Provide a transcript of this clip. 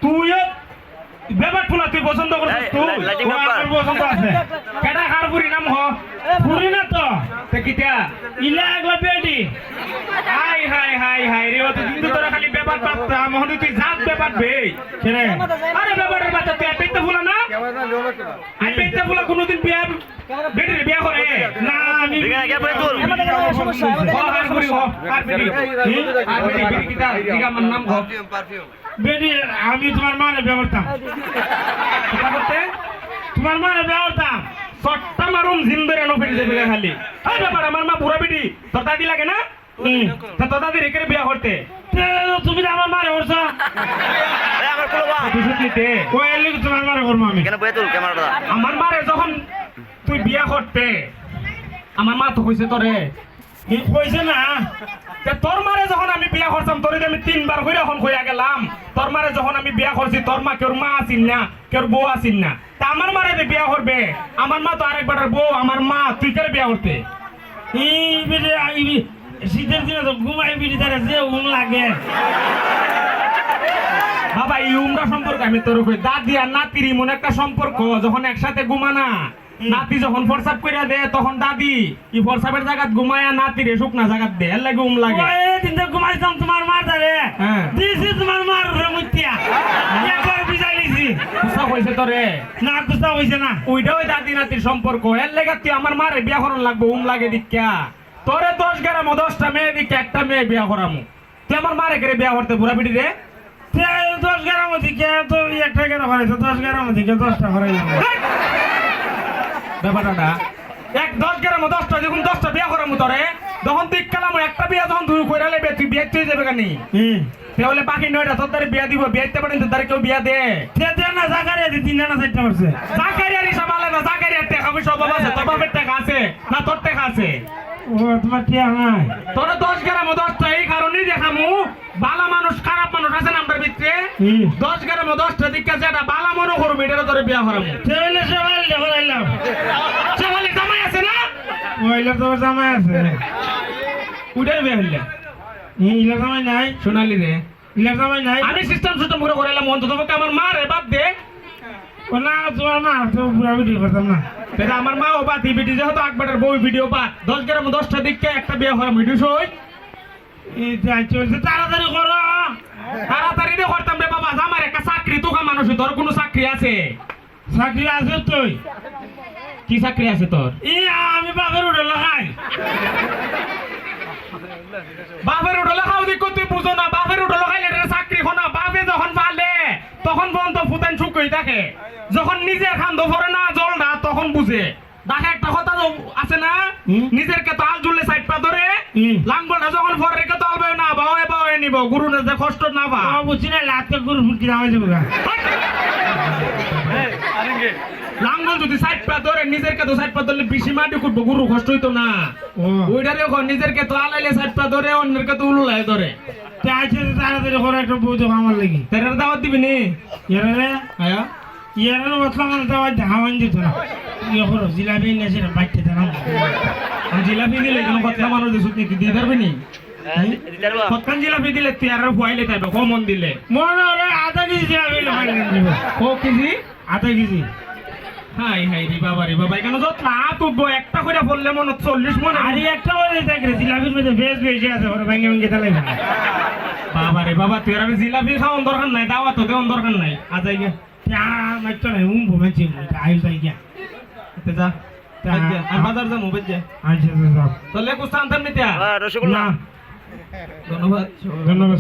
তুইও ব্যাপার ফুলা তুই পছন্দ করছিস তুই আমার পছন্দ আছে কেডা কার পুরি নাম হ পুরি না তো তে কিটা ইলা আগলা বেডি হাই হাই হাই হাই রে তো কিন্তু তোরা খালি ব্যাপার পাত্তা মহদি তুই জাত ব্যাপার বে কেরে আরে ব্যাপারের বাচ্চা তুই পেতে ফুলা না আই পেতে ফুলা কোনদিন বিয়া বেডি রে বিয়া করে না আমি বিয়া কে পরে তোর সমস্যা আর পুরি হ আর বেডি বেডি কিটা দিগা মান নাম হ বেডি আমি তোমার মানে বিয়া করতাম কথা করতে তোমার মানে বিয়া করতাম সট্টা মারুম জিন্দরে নো ফেলে দেবে খালি এই ব্যাপার আমার মা বুড়া বেডি তোর দাদি লাগে না তা তোর দাদি রেখে বিয়া করতে তুমি আমার মারে করছ এই আমার কোলবা তুই নিতে কই এলি তোমার মারে করব আমি কেন বয়ে তোর ক্যামেরাটা আমার মারে যখন তুই বিয়া করতে আমার মা তো কইছে তোরে কি কইছে না তে তোর মারে যখন আমি বিয়া করছাম তোরে আমি তিনবার কইরা ফোন কইয়া গেলাম তোর মারে যখন আমি বিয়া করছি তোর মা কেউর মা আছিস না কেউর বউ আছিস না তা আমার মারে যে বিয়া করবে আমার মা তো আরেকবারের বউ আমার মা তুই কেন বিয়া করতে এই বিরে আইবি শীতের দিনে তো ঘুমাই বিড়ি তারে যে উম লাগে বাবা এই উমরা সম্পর্ক আমি তোর কই দাদি আর নাতির এমন একটা সম্পর্ক যখন একসাথে ঘুমানা নাতি যখন ফরসাপ কইরা দে তখন দাদি ই ফরসাপের জায়গাত ঘুমায়া নাতিরে শুকনা জায়গাত দে এর লাগে উম লাগে ওই দিন তো ঘুমাইতাম তোমার মার ধরে দিছি তোমার মার রমুতিয়া একবার বিজাইলিছি কুসা কইছে তোরে না কুসা কইছে না ওইটা ওই দাদি নাতির সম্পর্ক এর লাগে তুই আমার মারে বিয়া করন লাগবে উম লাগে দিক্কা তোরে 10 গ্রাম 10টা মেয়ে দিকে একটা মেয়ে বিয়া করামু তুই আমার মারে করে বিয়া করতে বুড়া পিটি রে 10 গ্রাম দিকে তো একটা গ্রাম হইছে 10 গ্রাম দিকে 10টা হরাই ব্যাপারটা না এক 10 গ্রাম 10টা যখন 10টা বিয়া করামু তোরে তখন তুই কালাম একটা বিয়া যখন তুই কইরা লইবে তুই বিয়ে তুই যাবে কেন তাহলে বাকি 9টা তোর দ্বারা বিয়া দিব বিয়াতে পারেন তোর দ্বারা কেউ বিয়া দে দে না জাকারিয়া দি 3 না 4টা করছে জাকারিয়ার হিসাব আলাদা জাকারিয়ার টাকা আমি সব আছে তোর বাপের টাকা আছে না তোর টাকা আছে ও তোমার কি নাই তোর 10 গ্রাম 10টা এই কারণেই দেখামু বালা মানুষ খারাপ মানুষ আছে না আমাদের ভিতরে 10 গ্রাম 10টা দিকে যেটা বালা মনে করবে এটা তোরে বিয়া করামু তাহলে সবাই দেখাইলাম সবাই জামাই আছে না ওইলা তোর জামাই আছে উড়ে বিয়া হইলা ইলা জামাই নাই সোনালি রে ইলা জামাই নাই আমি সিস্টেম করে করাইলাম অন্তত আমার মা রে বাদ দে ও না তোমার মা তো পুরা ভিডিও করতাম না তেরা আমার মা ও বাতি ভিডিও যেহেতু আকবারের বই ভিডিও বাদ 10 গ্রাম 10টা দিকে একটা বিয়ে হয় ভিডিও সই এই যাই চলছে তাড়াতাড়ি করো তাড়াতাড়ি দে করতাম রে বাবা আমার একটা চাকরি তো কা মানুষ তোর কোনো চাকরি আছে তুই কি চাকরি আছে তোর এই আমি বাপের উঠে লাগাই বাপের উঠে লাগাও দেখো তুই বুঝো না বাপের উঠে লাগাইলে রে চাকরি হনা বাপে যখন পালে তখন পর্যন্ত ফুটান শুকই থাকে যখন নিজে খান্দ ভরে না জল না তখন বুঝে দেখে একটা কথা আছে না নিজের কে তাল জুড়লে সাইড পা ধরে লাঙ্গলটা যখন ভরে রেখে তলবে না বাওয়ে বাওয়ে নিব গুরু না যে কষ্ট না পা বুঝছি না লাতে গুরু ফুটকি নামে যাবে লাঙ্গল যদি সাইড পা ধরে নিজের কে তো সাইড পা ধরলে বেশি মাটি কুটবো গুরু কষ্ট হইতো না ওইটারে নিজের কে তো আলাইলে সাইড পা ধরে অন্যের কে তো উলুলাই ধরে তাড়াতাড়ি করে একটা বউ দেখো আমার লাগি তার দাওয়াত দিবি নি রে হ্যাঁ ইয়ারের কথা মানে দাওয়াত হাওয়ান দিত না ইয়ে করো জিলাপি নেছে বাইতে দাও জিলাপি দিলে কোনো কথা মানুষ দিছুত নি দিতে পারবি নি কতখান জিলাপি দিলে তুই আর ফুয়াইলে তাইবে কমন দিলে মনে হরে আধা কেজি জিলাপি লাগাই দিব ও কেজি আধা কেজি হাই হাই রে বাবা কেন যত না তুবো একটা কইরা বললে মনে 40 মন আরে একটা বলে থাকে জিলাপির মধ্যে বেশ বেশি আছে ওরে ভাঙে ভাঙে তালাই বাবা তুই আর জিলাপি খাওয়ার দরকার নাই দাওয়াত তো দেওয়ার দরকার নাই আজাই গে মাইতো নাই বমেছি আইল যাই গিয়া তে যা আর বাজার যা মোবাইল যা আচ্ছা যা তাহলে কুস্তান থাম নিতে রসগোল্লা ধন্যবাদ